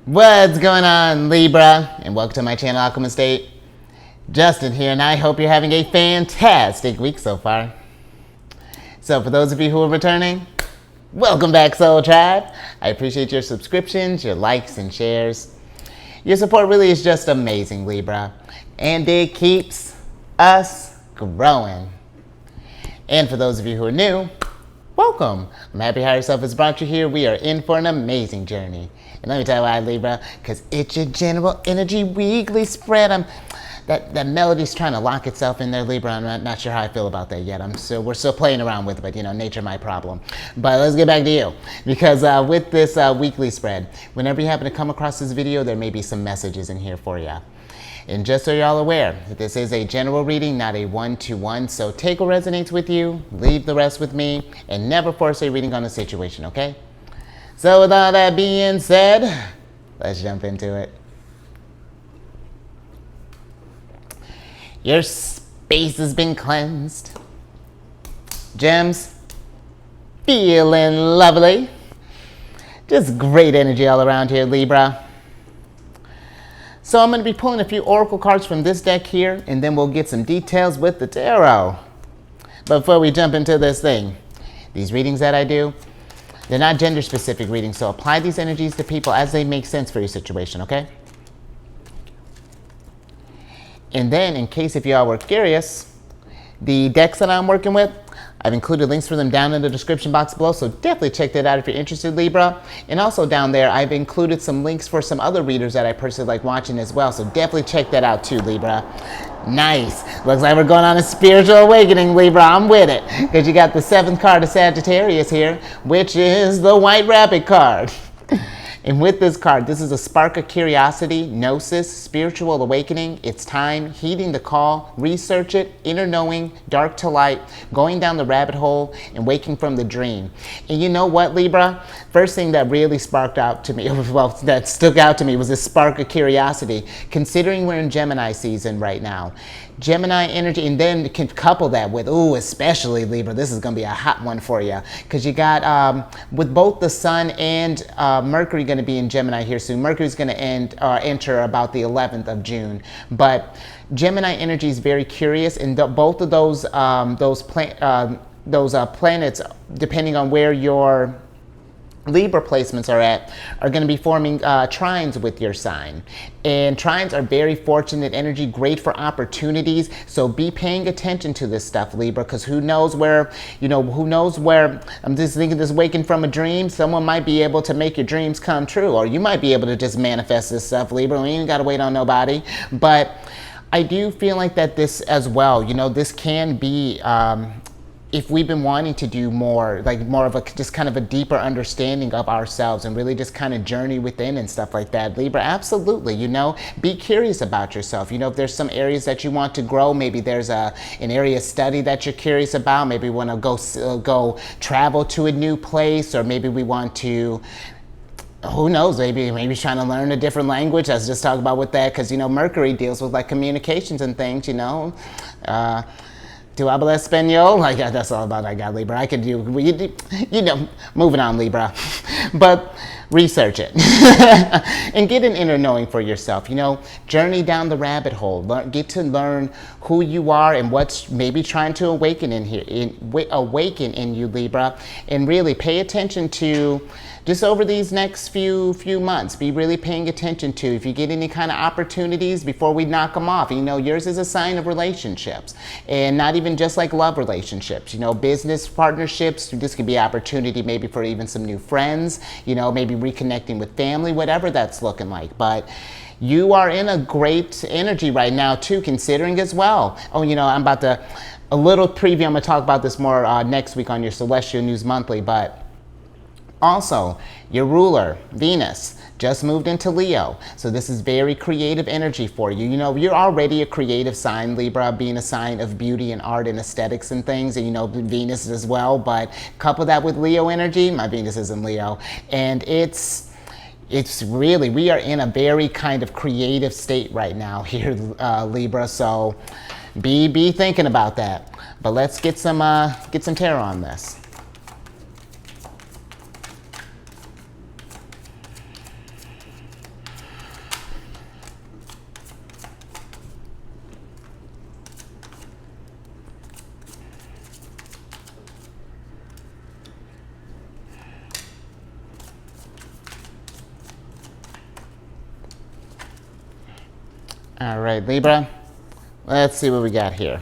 What's going on, Libra? And welcome to my channel, Alchemist. Justin here, and I hope you're having a fantastic week so far. So for those of you who are returning, welcome back, Soul Tribe. I appreciate your subscriptions, your likes, and shares. Your support really is just amazing, Libra. And it keeps us growing. And for those of you who are new, welcome. I'm happy Higher Self has brought you here. We are in for an amazing journey. And let me tell you why, Libra, because it's your general energy weekly spread. That melody's trying to lock itself in there, Libra. I'm not sure how I feel about that yet. We're still playing around with it, but nature my problem. But let's get back to you, because with this weekly spread, whenever you happen to come across this video, there may be some messages in here for you. And just so you're all aware, this is a general reading, not a one-to-one. So take what resonates with you, leave the rest with me, and never force a reading on a situation, okay? So with all that being said, let's jump into it. Your space has been cleansed. Gems, feeling lovely. Just great energy all around here, Libra. So I'm going to be pulling a few oracle cards from this deck here, and then we'll get some details with the tarot. But before we jump into this thing, these readings that I do, they're not gender-specific readings, so apply these energies to people as they make sense for your situation, okay? And then, in case if y'all were curious, the decks that I'm working with, I've included links for them down in the description box below, so definitely check that out if you're interested, Libra. And also down there, I've included some links for some other readers that I personally like watching as well, so definitely check that out too, Libra. Nice. Looks like we're going on a spiritual awakening, Libra. I'm with it, because you got the 7th card of Sagittarius here, which is the White Rabbit card. And with this card, this is a spark of curiosity, gnosis, spiritual awakening. It's time, heeding the call, research it, inner knowing, dark to light, going down the rabbit hole, and waking from the dream. And you know what, Libra? First thing that really sparked out to me, well, that stuck out to me was this spark of curiosity, considering we're in Gemini season right now. Gemini energy, and then can couple that with, especially Libra, this is going to be a hot one for you, because you got, with both the Sun and Mercury going to be in Gemini here soon. Mercury's going to enter about the 11th of June, but Gemini energy is very curious, and both of those planets, depending on where your Libra placements are going to be forming trines with your sign. And trines are very fortunate energy, great for opportunities. So be paying attention to this stuff, Libra, because who knows where, I'm just thinking this waking from a dream, someone might be able to make your dreams come true, or you might be able to just manifest this stuff, Libra. We ain't got to wait on nobody. But I do feel like that this as well, this can be, if we've been wanting to do more, like more of a just kind of a deeper understanding of ourselves and really just kind of journey within and stuff like that, Libra, absolutely, be curious about yourself. If there's some areas that you want to grow, maybe there's an area of study that you're curious about, maybe you want to go travel to a new place, or maybe we want to, who knows, maybe trying to learn a different language. Let's just talk about with that, because Mercury deals with like communications and things, Do habla español? Like, that's all about I got, Libra. I can do, moving on, Libra. But research it. And get an inner knowing for yourself. Journey down the rabbit hole. Get to learn who you are and what's maybe trying to awaken in you, Libra. And really pay attention to, just over these next few months, be really paying attention to if you get any kind of opportunities before we knock them off. Yours is a sign of relationships, and not even just like love relationships, business partnerships. This could be opportunity maybe for even some new friends, maybe reconnecting with family, whatever that's looking like. But you are in a great energy right now too, considering as well. I'm about to, a little preview, I'm going to talk about this more next week on your Celestial News Monthly, but also, your ruler, Venus, just moved into Leo. So this is very creative energy for you. You're already a creative sign, Libra, being a sign of beauty and art and aesthetics and things. And Venus as well. But couple that with Leo energy. My Venus is in Leo. And it's really, we are in a very kind of creative state right now here, Libra. So be thinking about that. But let's get some tarot on this. All right, Libra. Let's see what we got here.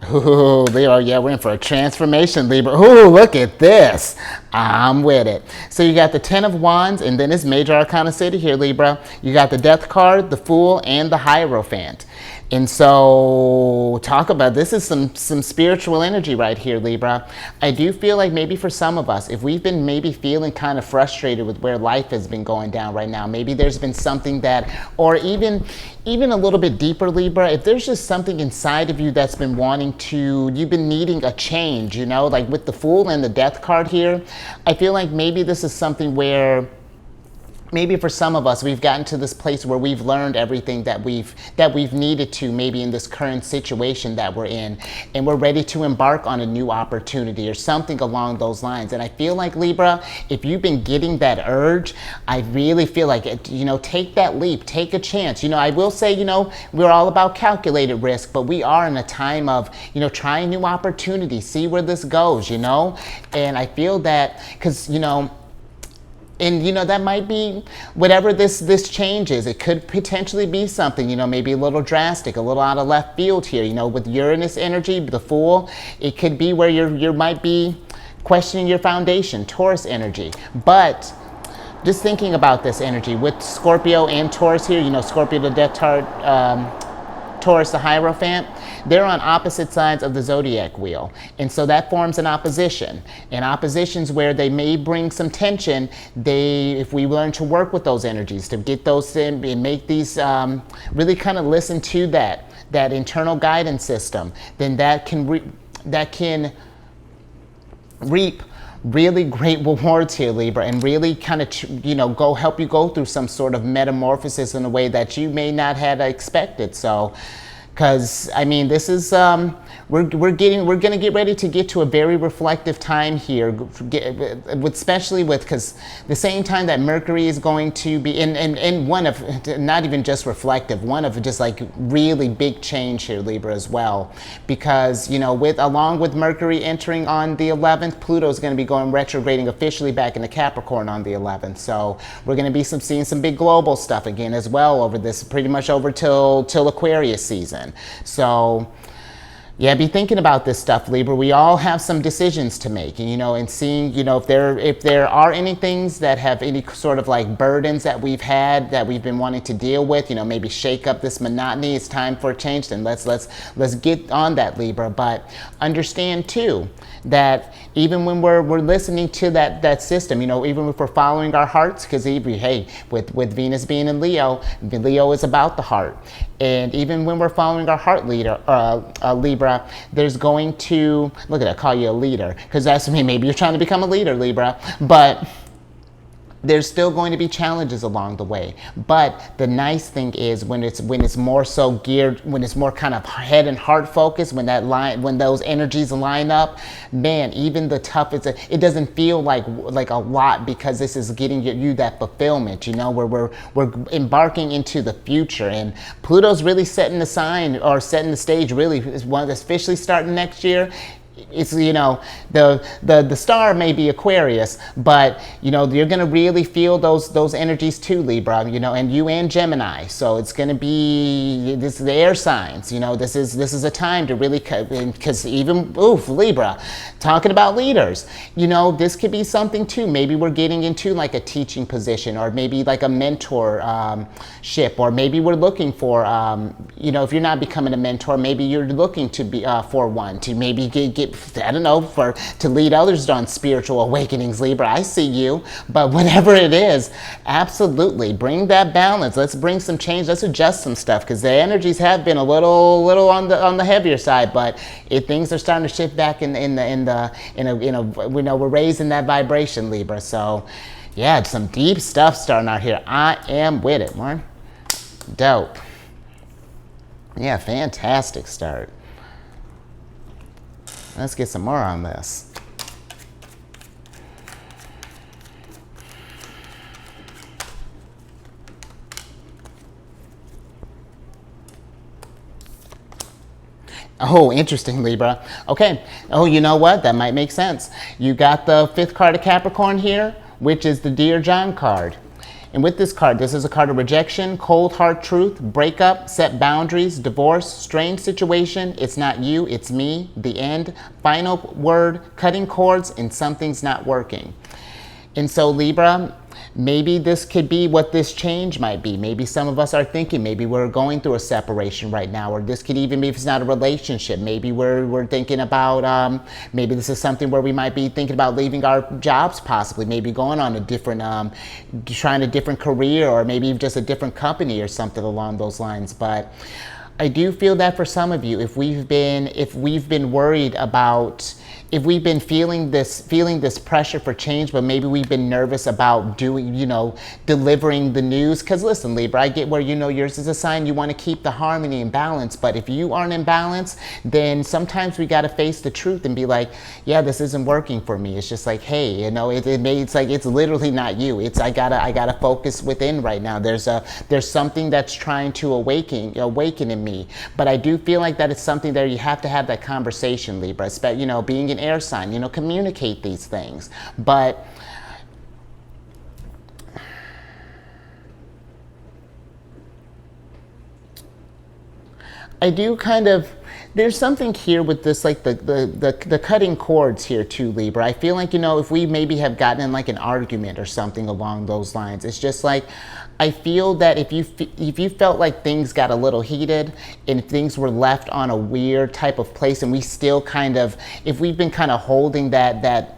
Ooh, Libra, yeah, we're in for a transformation, Libra. Ooh, look at this. I'm with it. So you got the 10 of Wands, and then it's Major Arcana City here, Libra. You got the Death card, the Fool, and the Hierophant. And so talk about, this is some spiritual energy right here, Libra. I do feel like maybe for some of us, if we've been maybe feeling kind of frustrated with where life has been going down right now, maybe there's been something that, or even a little bit deeper, Libra, if there's just something inside of you that's been wanting to, you've been needing a change, you know, like with the Fool and the Death card here, I feel like maybe this is something where maybe for some of us, we've gotten to this place where we've learned everything that we've needed to, maybe in this current situation that we're in, and we're ready to embark on a new opportunity or something along those lines. And I feel like, Libra, if you've been getting that urge, I really feel like, you know, take that leap, take a chance. You know, I will say, you know, we're all about calculated risk, but we are in a time of, you know, trying new opportunities, see where this goes, you know. And I feel that, because, you know, and, you know, that might be whatever this change is. It could potentially be something, you know, maybe a little drastic, a little out of left field here. You know, with Uranus energy, the Fool, it could be where you might be questioning your foundation, Taurus energy. But just thinking about this energy with Scorpio and Taurus here, you know, Scorpio the Death card, Taurus the Hierophant, they're on opposite sides of the zodiac wheel. And so that forms an opposition. And oppositions where they may bring some tension, if we learn to work with those energies, to get those in and make these, really kind of listen to that internal guidance system, then that can reap really great rewards here, Libra, and really kind of, you know, help you go through some sort of metamorphosis in a way that you may not have expected. So, because I mean, this is we're going to get ready to get to a very reflective time here, especially with, because the same time that Mercury is going to be in one of, not even just reflective, one of just like really big change here, Libra, as well, because, you know, along with Mercury entering on the 11th, Pluto is going to be going retrograding officially back into Capricorn on the 11th. So we're going to be seeing some big global stuff again as well over this, pretty much over till Aquarius season. So yeah, be thinking about this stuff, Libra. We all have some decisions to make, and, you know, and seeing, you know, if there are any things that have any sort of like burdens that we've had that we've been wanting to deal with, you know, maybe shake up this monotony. It's time for a change. Then let's get on that, Libra. But understand too that even when we're listening to that system, you know, even if we're following our hearts, because hey, with Venus being in Leo, Leo is about the heart. And even when we're following our heart Libra, there's going to, look at that, call you a leader, because that's me. Maybe you're trying to become a leader, Libra, but there's still going to be challenges along the way. But the nice thing is when it's more so geared, when it's more kind of head and heart focused, when those energies line up, man, even the toughest, it doesn't feel like a lot, because this is getting you that fulfillment, you know, where we're embarking into the future. And Pluto's really setting the stage, really, is one that's officially starting next year. It's, you know, the star may be Aquarius, but, you know, you're going to really feel those energies too, Libra, you know, and you and Gemini. So it's going to be the air signs, you know, this is a time to really, because even, Libra, talking about leaders, you know, this could be something too. Maybe we're getting into like a teaching position, or maybe like a mentorship, or maybe we're looking for, you know, if you're not becoming a mentor, maybe you're looking to be for one, to maybe get I don't know, to lead others on spiritual awakenings, Libra. I see you. But whatever it is, absolutely bring that balance. Let's bring some change. Let's adjust some stuff, because the energies have been a little on the heavier side. But things are starting to shift back in we know we're raising that vibration, Libra. So yeah, some deep stuff starting out here. I am with it, man. Dope. Yeah, fantastic start. Let's get some more on this. Oh, interesting, Libra. Okay. Oh, you know what? That might make sense. You got the 5th card of Capricorn here, which is the Dear John card. And with this card, this is a card of rejection, cold hard truth, breakup, set boundaries, divorce, strange situation. It's not you, it's me, the end, final word, cutting cords, and something's not working. And so Libra, maybe this could be what this change might be. Maybe some of us are thinking, maybe we're going through a separation right now, or this could even be, if it's not a relationship, maybe we're thinking about, maybe this is something where we might be thinking about leaving our jobs possibly, maybe going on a different, trying a different career, or maybe just a different company or something along those lines. But I do feel that for some of you, if we've been worried about, if we've been feeling this pressure for change, but maybe we've been nervous about doing, delivering the news. Because listen, Libra, I get where, yours is a sign you want to keep the harmony and balance. But if you aren't in balance, then sometimes we got to face the truth and be like, yeah, this isn't working for me. It's just like, hey, it's like, it's literally not you. It's, I gotta focus within right now. There's something that's trying to awaken in me. But I do feel like that it's something that you have to have that conversation, Libra. Being an air sign, communicate these things. But I do kind of, there's something here with this, like the cutting cords here too, Libra. I feel like, if we maybe have gotten in like an argument or something along those lines, it's just like, I feel that if you felt like things got a little heated and things were left on a weird type of place, and we still kind of, if we've been kind of holding that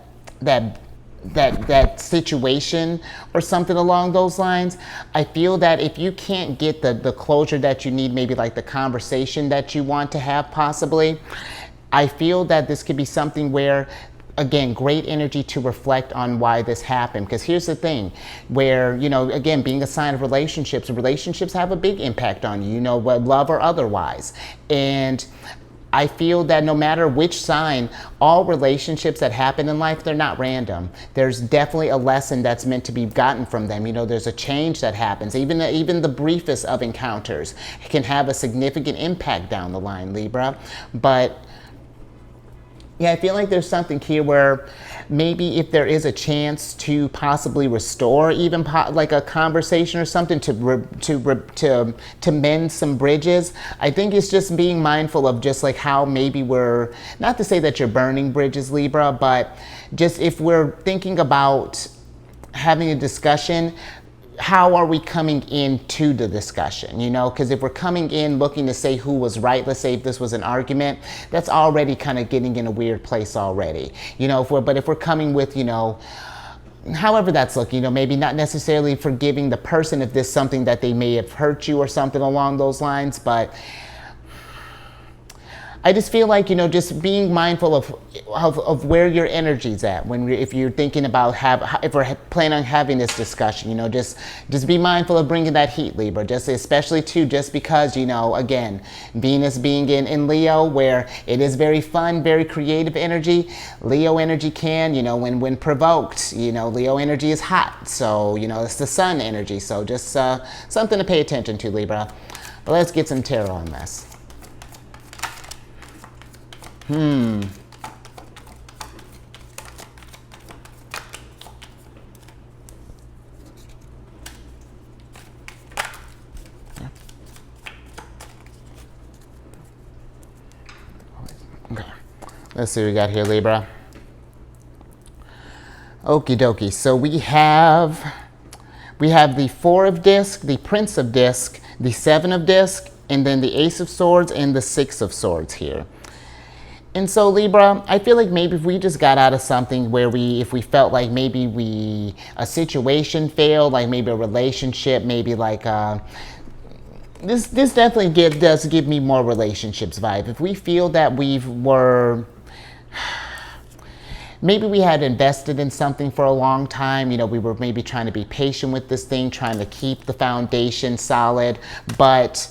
situation or something along those lines, I feel that if you can't get the closure that you need, maybe like the conversation that you want to have possibly, I feel that this could be something where, again, great energy to reflect on why this happened. Because here's the thing, where, again, being a sign of relationships have a big impact on you, love or otherwise. And I feel that no matter which sign, all relationships that happen in life, they're not random. There's definitely a lesson that's meant to be gotten from them. There's a change that happens. Even the briefest of encounters can have a significant impact down the line, Libra. But yeah, I feel like there's something here where maybe if there is a chance to possibly restore even like a conversation or something to mend some bridges, I think it's just being mindful of just like how maybe we're, not to say that you're burning bridges, Libra, but just if we're thinking about having a discussion, how are we coming into the discussion, because if we're coming in looking to say who was right, let's say if this was an argument, that's already kind of getting in a weird place already, if we're coming with, however that's looking, maybe not necessarily forgiving the person if there's something that they may have hurt you or something along those lines, but I just feel like, just being mindful of where your energy's at if you're thinking about if we're planning on having this discussion, just be mindful of bringing that heat, Libra, especially too, just because, again, Venus being in Leo, where it is very fun, very creative energy. Leo energy can, when provoked, Leo energy is hot. So, it's the sun energy. So just something to pay attention to, Libra. But let's get some tarot on this. Okay, let's see what we got here, Libra. Okie dokie. So we have the Four of Disc, the Prince of Disc, the Seven of Disc, and then the Ace of Swords and the Six of Swords here. And so Libra, I feel like maybe if we just got out of something where if we felt like maybe a situation failed, like maybe a relationship, maybe like, this definitely does give me more relationships vibe. If we feel that maybe we had invested in something for a long time, we were maybe trying to be patient with this thing, trying to keep the foundation solid, but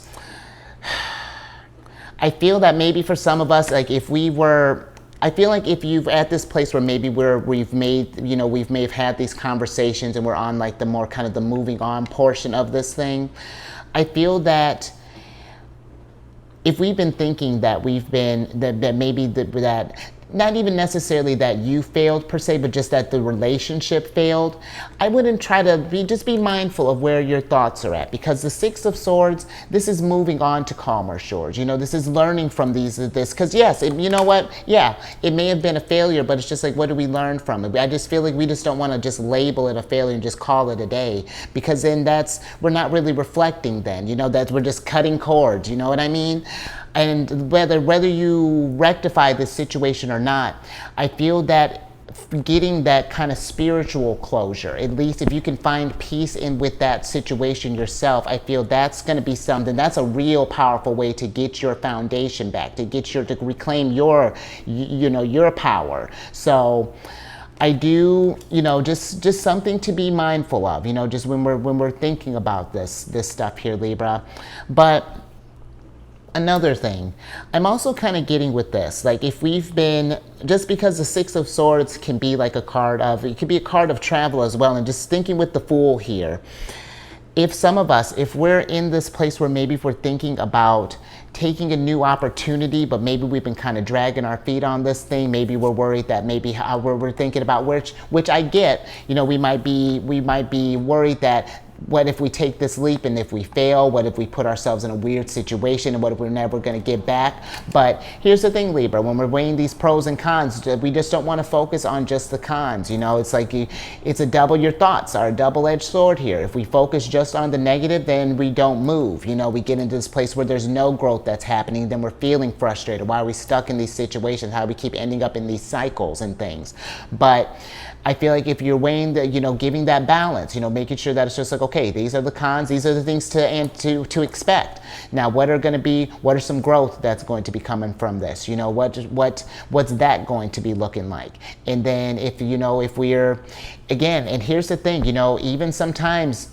I feel that maybe for some of us, like I feel like if you've at this place where maybe we may have had these conversations and we're on like the more kind of the moving on portion of this thing, I feel that if we've been thinking that maybe not even necessarily that you failed per se, but just that the relationship failed, I wouldn't try to just be mindful of where your thoughts are at, because the Six of Swords, this is moving on to calmer shores. You know, this is learning from this, because yes, you know what? Yeah, it may have been a failure, but it's just like, what do we learn from it? I just feel like we just don't want to just label it a failure and just call it a day, because then we're not really reflecting then, you know, that we're just cutting cords, you know what I mean? And whether you rectify this situation or not, I feel that getting that kind of spiritual closure, at least if you can find peace with that situation yourself, I feel that's going to be something, that's a real powerful way to get your foundation back, to reclaim your, you know, your power. So I do, you know, just something to be mindful of, you know, just when we're thinking about this stuff here, Libra. But another thing, I'm also kind of getting with this, like if we've been, just because the Six of Swords can be like a card of, it could be a card of travel as well, and just thinking with the Fool here, if some of us, if we're in this place where maybe if we're thinking about taking a new opportunity, but maybe we've been kind of dragging our feet on this thing, maybe we're worried that maybe we're thinking about which I get, you know, we might be worried that, what if we take this leap and if we fail? What if we put ourselves in a weird situation, and what if we're never going to get back? But here's the thing, Libra, when we're weighing these pros and cons, we just don't want to focus on just the cons. You know, it's like it's a double, your thoughts are a double-edged sword here. If we focus just on the negative, then we don't move. You know, we get into this place where there's no growth that's happening, then we're feeling frustrated. Why are we stuck in these situations? How do we keep ending up in these cycles and things? But I feel like if you're weighing the, you know, giving that balance, you know, making sure that it's just like, okay, these are the cons, these are the things to expect. Now, what are some growth that's going to be coming from this? You know, what's that going to be looking like? And then if, you know, if we're, again, and here's the thing, you know, even sometimes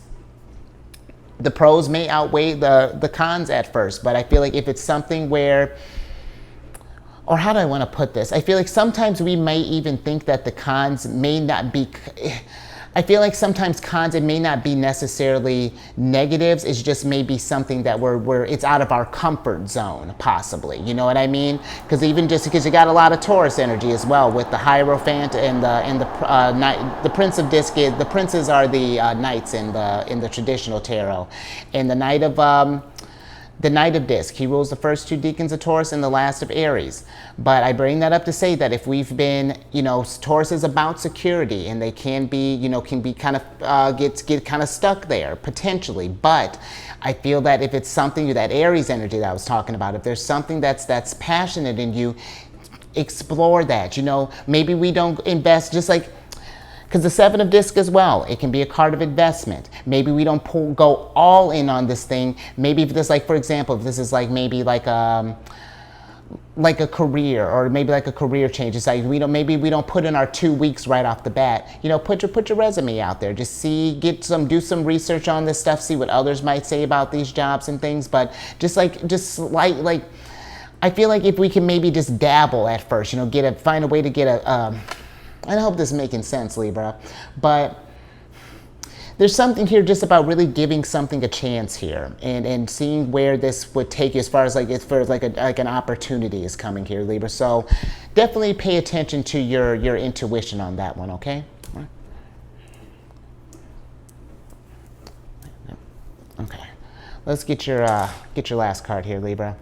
the pros may outweigh the cons at first, but I feel like if it's something where, or how do I want to put this? I feel like sometimes we may even think that the cons may not be, I feel like sometimes cons, it may not be necessarily negatives, it's just maybe something that it's out of our comfort zone, possibly, you know what I mean? Because even just because you got a lot of Taurus energy as well with the Hierophant and the Prince of Disc, the princes are the knights in the traditional tarot, and the Knight of Disc, he rules the first two decans of Taurus and the last of Aries. But I bring that up to say that if we've been, you know, Taurus is about security, and they can be, you know, can be kind of, get kind of stuck there, potentially. But I feel that if it's something, that Aries energy that I was talking about, if there's something that's passionate in you, explore that. You know, maybe we don't invest, just like, because the Seven of Disc as well, it can be a card of investment. Maybe we don't go all in on this thing. Maybe if this, like, for example, if this is like maybe like a career, or maybe like a career change. It's like maybe we don't put in our 2 weeks right off the bat. You know, put your resume out there. Just do some research on this stuff. See what others might say about these jobs and things. But just like I feel like if we can maybe just dabble at first, you know, find a way to get a. I hope this is making sense, Libra, but there's something here just about really giving something a chance here, and seeing where this would take you as far as like an opportunity is coming here, Libra. So definitely pay attention to your intuition on that one, okay? Okay, let's get your last card here, Libra.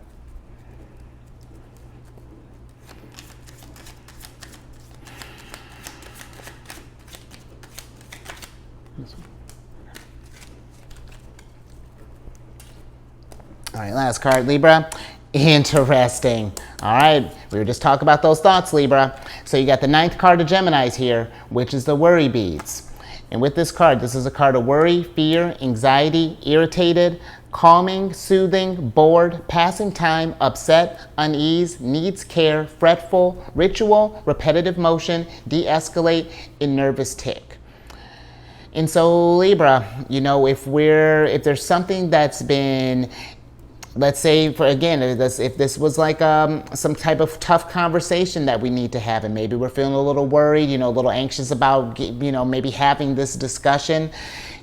All right, last card, Libra. Interesting. All right, we were just talking about those thoughts, Libra. So you got the 9th card of Geminis here, which is the worry beads. And with this card, this is a card of worry, fear, anxiety, irritated, calming, soothing, bored, passing time, upset, unease, needs care, fretful, ritual, repetitive motion, de-escalate, and nervous tick. And so Libra, you know, if there's something that's been, let's say, if this was like some type of tough conversation that we need to have, and maybe we're feeling a little worried, you know, a little anxious about, you know, maybe having this discussion,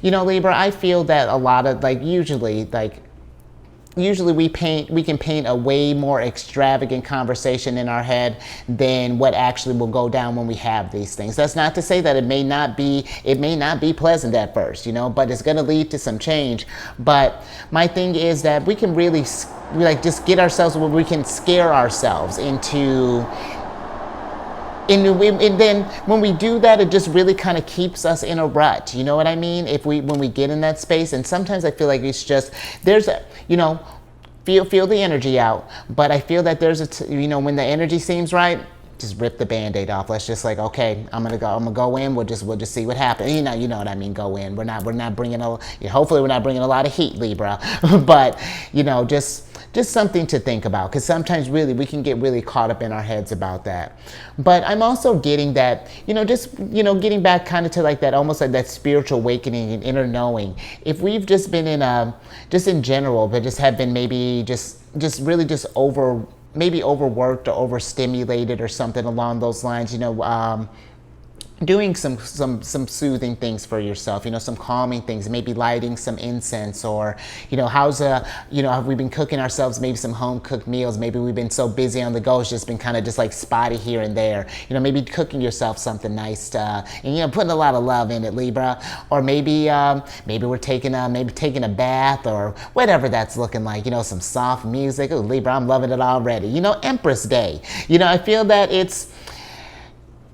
you know, Libra, I feel that a lot of, like, usually, like, usually we can paint a way more extravagant conversation in our head than what actually will go down when we have these things. That's not to say that it may not be pleasant at first, you know, but it's going to lead to some change. But my thing is that we can really like just get ourselves where we can scare ourselves into. And then when we do that, it just really kind of keeps us in a rut. You know what I mean? When we get in that space, and sometimes I feel like it's just feel the energy out. But I feel that when the energy seems right, just rip the Band-Aid off. Let's just like, okay, I'm gonna go in. We'll just see what happens. You know what I mean. Go in. We're not bringing hopefully we're not bringing a lot of heat, Libra. But just something to think about, because sometimes really we can get really caught up in our heads about that. But I'm also getting that, getting back kind of to like that, almost like that spiritual awakening and inner knowing. If we've just been just in general, but just have been maybe really overworked or overstimulated or something along those lines, doing some soothing things for yourself, some calming things, maybe lighting some incense, or have we been cooking ourselves maybe some home cooked meals? Maybe we've been so busy on the go, it's just been kind of just like spotty here and there. Maybe cooking yourself something nice and putting a lot of love in it, Libra. Or maybe we're taking a bath, or whatever that's looking like. Some soft music. Oh, Libra, I'm loving it already. Empress Day. I feel that it's.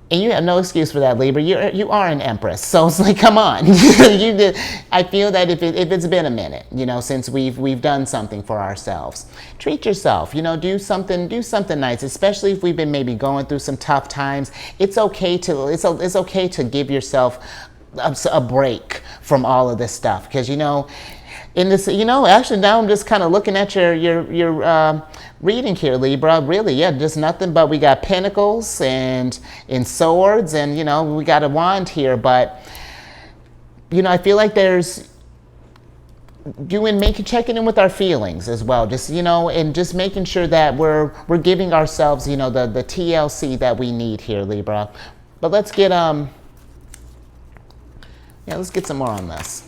And you have no excuse for that, Libra. You are an empress, so it's like, come on. I feel that if it's been a minute, since we've done something for ourselves, treat yourself. Do something nice. Especially if we've been maybe going through some tough times. It's okay to give yourself a break from all of this stuff, because in this, actually now I'm just kind of looking at your reading here, Libra. Really, yeah, just nothing but we got pentacles and swords, and we got a wand here. But I feel like there's checking in with our feelings as well, just and just making sure that we're giving ourselves the TLC that we need here, Libra. But let's get let's get some more on this.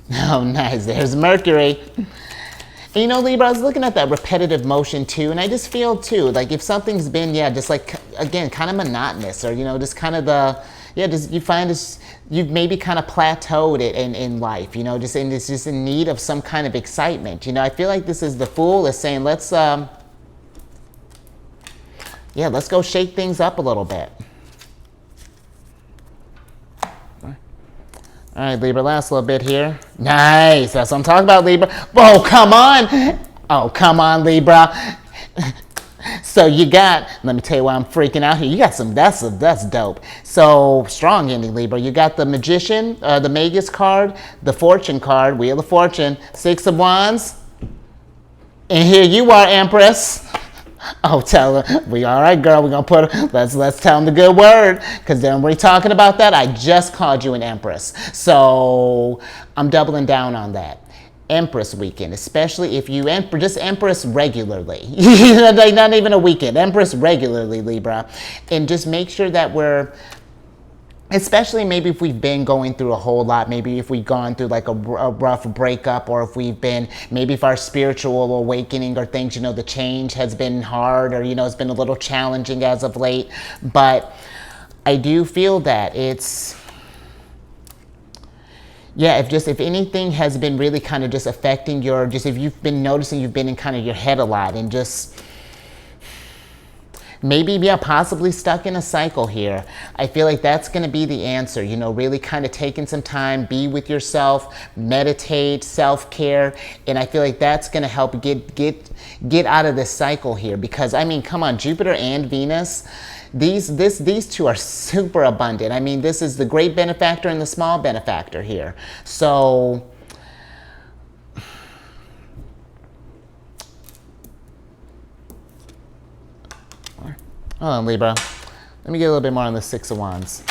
Oh, nice. There's Mercury. And Libra, I was looking at that repetitive motion too, and I just feel too, like if something's been, just like, again, kind of monotonous, or, just kind of you find this, you've maybe kind of plateaued it in life, it's just in need of some kind of excitement. I feel like this is the Fool is saying, let's go shake things up a little bit. All right, Libra, last little bit here. Nice, that's what I'm talking about, Libra. Oh, come on, Libra. So you got, let me tell you why I'm freaking out here. You got that's dope. So strong ending, Libra. You got the Magician, the Magus card, the Fortune card, Wheel of Fortune, 6 of Wands. And here you are, Empress. Oh, tell her, all right, girl, we're going to let's tell them the good word, because then we're talking about that. I just called you an Empress. So I'm doubling down on that. Empress weekend, especially if you just Empress regularly. Like not even a weekend, Empress regularly, Libra. And just make sure that we're, especially maybe if we've been going through a whole lot, maybe if we've gone through like a rough breakup, or if our spiritual awakening or things, the change has been hard, or, it's been a little challenging as of late. But I do feel that it's, if anything has been really kind of just affecting if you've been noticing you've been in kind of your head a lot, and just, maybe, possibly stuck in a cycle here. I feel like that's going to be the answer, really kind of taking some time, be with yourself, meditate, self-care. And I feel like that's going to help get out of this cycle here, because, come on, Jupiter and Venus, these two are super abundant. This is the great benefactor and the small benefactor here. So, hold on, Libra. Let me get a little bit more on the 6 of Wands.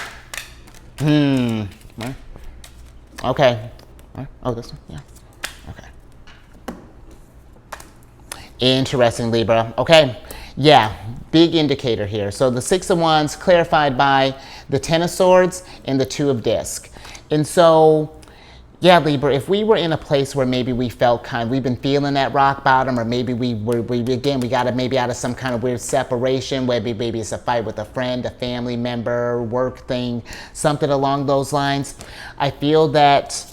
Okay. Oh, this one? Yeah. Okay. Interesting, Libra. Okay. Yeah, big indicator here. So the 6 of Wands clarified by the 10 of Swords and the 2 of Disc. And so, Yeah, Libra, if we were in a place where maybe we felt we've been feeling that rock bottom, or maybe we got maybe out of some kind of weird separation, maybe it's a fight with a friend, a family member, work thing, something along those lines. I feel that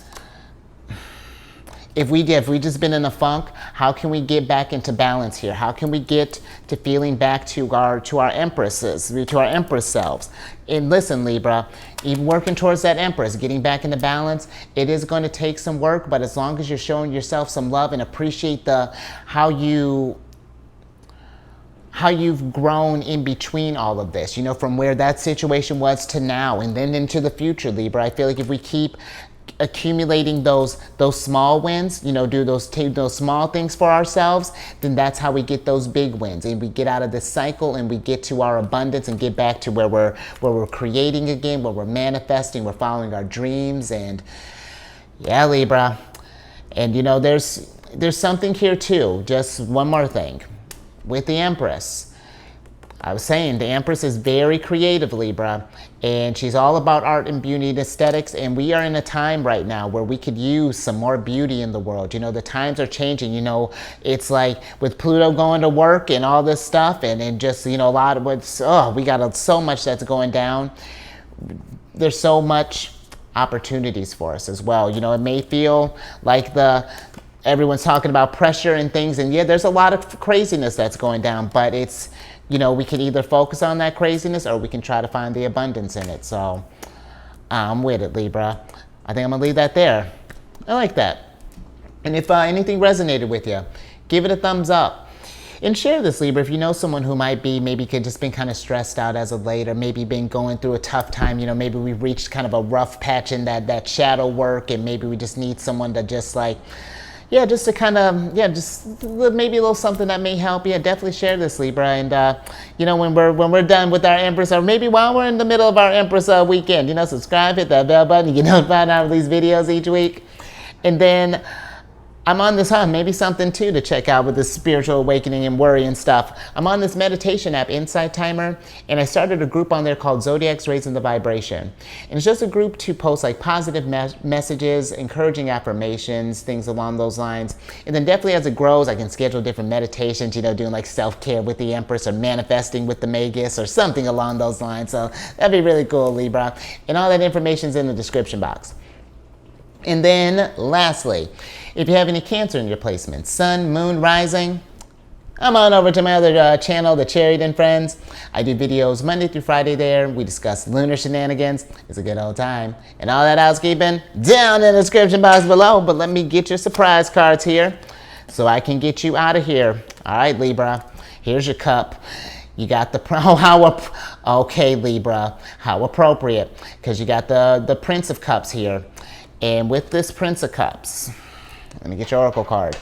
if we just been in a funk, how can we get back into balance here? How can we get to feeling back to our empresses, to our empress selves? And listen, Libra, even working towards that empress, getting back into balance, it is going to take some work, but as long as you're showing yourself some love and appreciate how you've grown in between all of this, from where that situation was to now and then into the future, Libra. I feel like if we keep accumulating those small wins, do those small things for ourselves, then that's how we get those big wins, and we get out of this cycle and we get to our abundance and get back to where we're creating again, where we're manifesting, we're following our dreams. And yeah, Libra, and there's something here too. Just one more thing with the Empress. I was saying the Empress is very creative, Libra, and she's all about art and beauty and aesthetics, and we are in a time right now where we could use some more beauty in the world. The times are changing. It's like with Pluto going to work and all this stuff, and just, a lot of we got so much that's going down. There's so much opportunities for us as well. It may feel like everyone's talking about pressure and things, and yeah, there's a lot of craziness that's going down, but it's, we can either focus on that craziness or we can try to find the abundance in it. So I'm with it, Libra. I think I'm gonna leave that there. I like that. And if anything resonated with you, give it a thumbs up. And share this, Libra, if you know someone who maybe could just been kind of stressed out as of late, or maybe been going through a tough time. Maybe we've reached kind of a rough patch in that shadow work, and maybe we just need someone to just just to kind of, just maybe a little something that may help. Yeah, definitely share this, Libra. And, when we're done with our Empress, or maybe while we're in the middle of our Empress weekend, subscribe, hit that bell button, you get notified out of these videos each week. And then I'm on this, maybe something too to check out with this spiritual awakening and worry and stuff. I'm on this meditation app, Insight Timer, and I started a group on there called Zodiacs Raising the Vibration. And it's just a group to post positive messages, encouraging affirmations, things along those lines. And then definitely as it grows, I can schedule different meditations, doing self-care with the Empress, or manifesting with the Magus, or something along those lines. So that'd be really cool, Libra. And all that information's in the description box. And then lastly, if you have any Cancer in your placement, Sun, Moon, Rising, I'm on over to my other channel, The Chariot and Friends. I do videos Monday through Friday there. We discuss lunar shenanigans. It's a good old time. And all that housekeeping down in the description box below. But let me get your surprise cards here so I can get you out of here. All right, Libra, here's your cup. You got okay, Libra, how appropriate, because you got the Prince of Cups here. And with this Prince of Cups, let me get your Oracle card,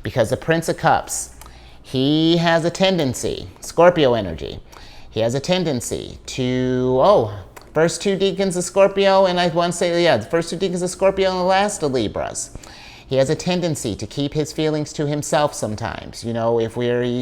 because the Prince of Cups, he has a tendency, Scorpio energy, he has a tendency to, first two decans of Scorpio, and I want to say, the first two decans of Scorpio and the last of Libras. He has a tendency to keep his feelings to himself sometimes. If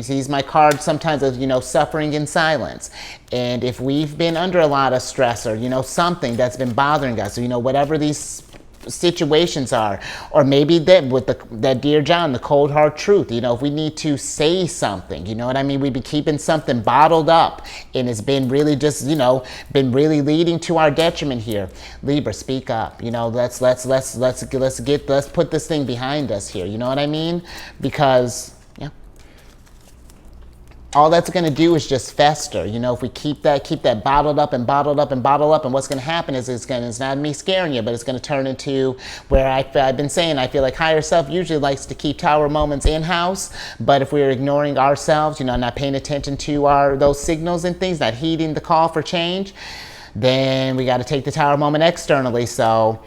he's my card sometimes of, suffering in silence. And if we've been under a lot of stress, or, something that's been bothering us, or, whatever these situations are, or maybe that with that Dear John, the cold hard truth, if we need to say something, we'd be keeping something bottled up, and it's been really just, been really leading to our detriment here. Libra, speak up. Let's put this thing behind us here. Because all that's going to do is just fester. If we keep that bottled up, and what's going to happen is it's not me scaring you, but it's going to turn into where I've been saying, I feel like higher self usually likes to keep tower moments in-house, but if we're ignoring ourselves, not paying attention to those signals and things, not heeding the call for change, then we got to take the tower moment externally. So,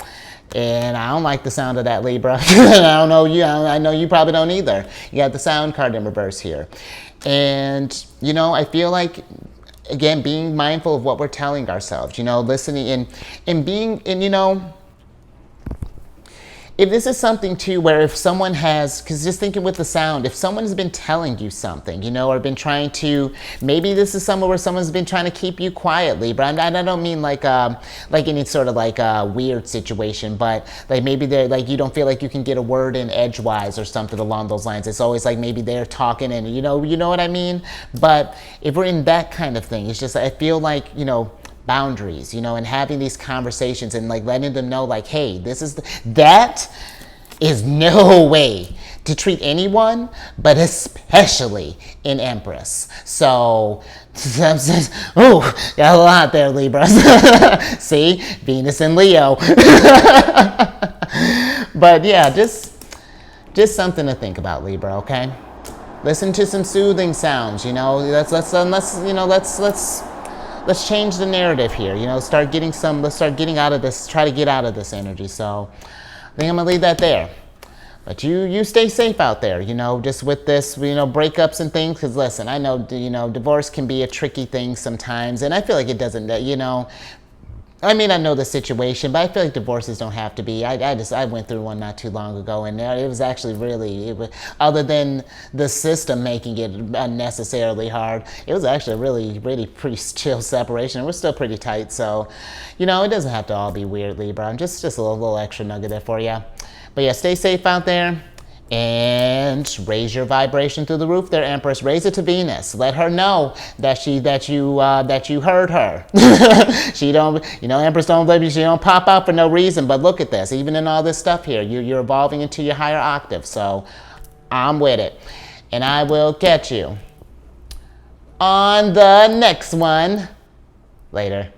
and I don't like the sound of that, Libra. I know you probably don't either. You got the sound card in reverse here. And, I feel like, again, being mindful of what we're telling ourselves, listening and being, and, if this is something too where if someone has, because just thinking with the sound, if someone has been telling you something, you know, or been trying to, maybe this is somewhere where someone's been trying to keep you quiet, Libra. I don't mean like any sort of like a weird situation, but like maybe they're like, you don't feel like you can get a word in edgewise or something along those lines. It's always like maybe they're talking and you know what I mean? But if we're in that kind of thing, it's just, I feel like, you know, boundaries, you know, and having these conversations and like letting them know like, hey, that is no way to treat anyone, but especially an Empress. So, oh, got a lot there, Libra. See, Venus and Leo. But yeah, just something to think about, Libra, okay? Listen to some soothing sounds, you know, let's change the narrative here, you know, let's start getting out of this, try to get out of this energy. So I think I'm gonna leave that there. But you stay safe out there, you know, just with this, you know, breakups and things. Because listen, I know, you know, divorce can be a tricky thing sometimes. And I feel like it doesn't, you know, I mean, I know the situation, but I feel like divorces don't have to be. I went through one not too long ago, and it was actually really, other than the system making it unnecessarily hard, it was actually a really pretty chill separation. We're still pretty tight, so, you know, it doesn't have to all be weird, Libra. Just a little extra nugget there for you. But yeah, stay safe out there. And raise your vibration through the roof there, Empress. Raise it to Venus. Let her know that you heard her. She don't, you know, Empress don't blame you. She don't pop out for no reason. But look at this. Even in all this stuff here, you're evolving into your higher octave. So I'm with it. And I will catch you on the next one. Later.